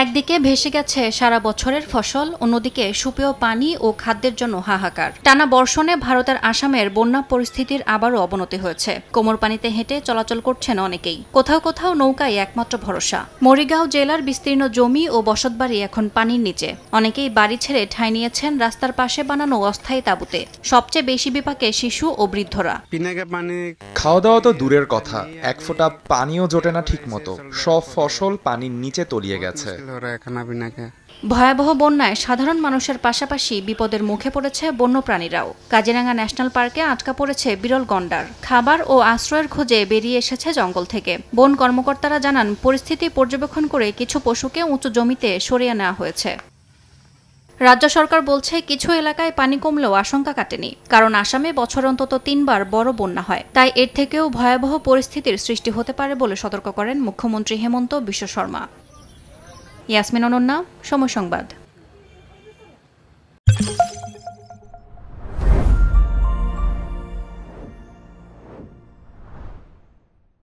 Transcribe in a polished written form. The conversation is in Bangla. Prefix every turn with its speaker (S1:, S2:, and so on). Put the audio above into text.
S1: একদিকে ভেসে গেছে সারা বছরের ফসল, অন্যদিকে সুপেয় পানি ও খাদ্যের জন্য হাহাকার। টানা বর্ষণে ভারতের আসামের বন্যা পরিস্থিতির আবারও অবনতি হয়েছে। কোমর পানিতে হেঁটে চলাচল করছেন অনেকেই। কোথাও কোথাও নৌকাই একমাত্র ভরসা। মরিগাঁও জেলার বিস্তীর্ণ জমি ও বসতবাড়ি এখন পানির নিচে। অনেকেই বাড়ি ছেড়ে ঠাঁই নিয়েছেন রাস্তার পাশে বানানো অস্থায়ী তাঁবুতে। সবচেয়ে বেশি বিপাকে শিশু ও বৃদ্ধরা।
S2: খাওয়া দাওয়া তো দূরের কথা, এক ফোঁটা পানিও জোটে না ঠিক মতো। সব ফসল পানির নিচে তলিয়ে গেছে।
S1: ভয়াবহ বন্যায় সাধারণ মানুষের পাশাপাশি বিপদের মুখে পড়েছে বন্যপ্রাণীরাও। কাজিরাঙ্গা ন্যাশনাল পার্কে আটকা পড়েছে বিরল গন্ডার। খাবার ও আশ্রয়ের খোঁজে বেরিয়ে এসেছে জঙ্গল থেকে। বন কর্মকর্তারা জানান, পরিস্থিতি পর্যবেক্ষণ করে কিছু পশুকে উঁচু জমিতে সরিয়ে নেওয়া হয়েছে। রাজ্য সরকার বলছে, কিছু এলাকায় পানি কমলেও আশঙ্কা কাটেনি, কারণ আসামে বছর অন্তত 3 বার বড় বন্যা হয়। তাই এর থেকেও ভয়াবহ পরিস্থিতির সৃষ্টি হতে পারে বলে সতর্ক করেন মুখ্যমন্ত্রী হেমন্ত বিশ্ব শর্মা। ইয়াসমিন অনন্যা, সময় সংবাদ।